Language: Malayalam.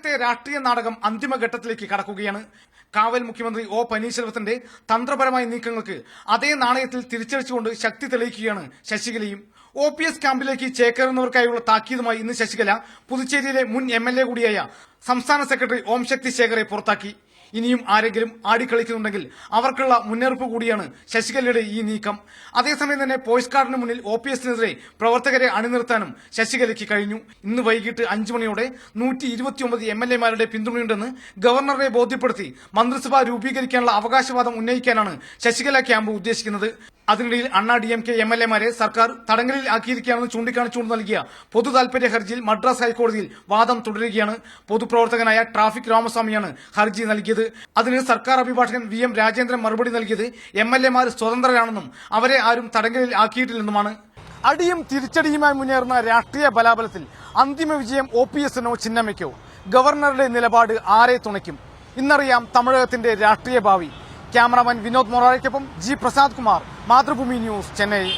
രാജ്യത്തെ രാഷ്ട്രീയ നാടകം അന്തിമഘട്ടത്തിലേക്ക് കടക്കുകയാണ്. കാവൽ മുഖ്യമന്ത്രി ഒ പനീർശെൽവത്തിന്റെ തന്ത്രപരമായ നീക്കങ്ങൾക്ക് അതേ നാണയത്തിൽ തിരിച്ചടിച്ചുകൊണ്ട് ശക്തി തെളിയിക്കുകയാണ് ശശികലയും. OPS ക്യാമ്പിലേക്ക് ചേക്കേറുന്നവർക്കായുള്ള താക്കീതുമായി ഇന്ന് ശശികല പുതുച്ചേരിയിലെ മുൻ MLA കൂടിയായ സംസ്ഥാന സെക്രട്ടറി ഓം ശക്തി ശേഖറെ പുറത്താക്കി. ഇനിയും ആരെങ്കിലും ആടിക്കളിക്കുന്നുണ്ടെങ്കിൽ അവർക്കുള്ള മുന്നറിയിപ്പ് കൂടിയാണ് ശശികലയുടെ ഈ നീക്കം. അതേസമയം തന്നെ പോസ്റ്റ് കാർഡിന് മുന്നിൽ OPSനെതിരെ പ്രവർത്തകരെ അണിനിർത്താനും ശശികലയ്ക്ക് കഴിഞ്ഞു. ഇന്ന് വൈകിട്ട് 5 മണിയോടെ 129 MLAമാരുടെ പിന്തുണയുണ്ടെന്ന് ഗവർണറെ ബോധ്യപ്പെടുത്തി മന്ത്രിസഭ രൂപീകരിക്കാനുള്ള അവകാശവാദം ഉന്നയിക്കാനാണ് ശശികല ക്യാമ്പ് ഉദ്ദേശിക്കുന്നത്. അതിനിടയിൽ അണ്ണാ DMK MLAമാരെ സർക്കാർ തടങ്കലിൽ ആക്കിയിരിക്കുകയാണെന്ന് ചൂണ്ടിക്കാണിച്ചുകൊണ്ട് നൽകിയ പൊതു താൽപര്യ ഹർജിയിൽ മദ്രാസ് ഹൈക്കോടതിയിൽ വാദം തുടരുകയാണ്. പൊതുപ്രവർത്തകനായ ട്രാഫിക് രാമസ്വാമിയാണ് ഹർജി നൽകിയത്. അതിന് സർക്കാർ അഭിഭാഷകൻ VM രാജേന്ദ്രൻ മറുപടി നൽകിയത് MLAമാർ സ്വതന്ത്രരാണെന്നും അവരെ ആരും തടങ്കലിൽ ആക്കിയിട്ടില്ലെന്നുമാണ്. അടിയും തിരിച്ചടിയുമായി മുന്നേറുന്ന രാഷ്ട്രീയ ബലാബലത്തിൽ അന്തിമ വിജയം OPSനോ ചിന്നമ്മയ്ക്കോ? ഗവർണറുടെ നിലപാട് ആരെ തുണയ്ക്കും? ഇന്നറിയാം തമിഴകത്തിന്റെ രാഷ്ട്രീയ ഭാവി. ക്യാമറാമാൻ വിനോദ് മൊറാരയ്ക്കൊപ്പം G പ്രസാദ് കുമാർ, മാതൃഭൂമി ന്യൂസ്, ചെന്നൈ.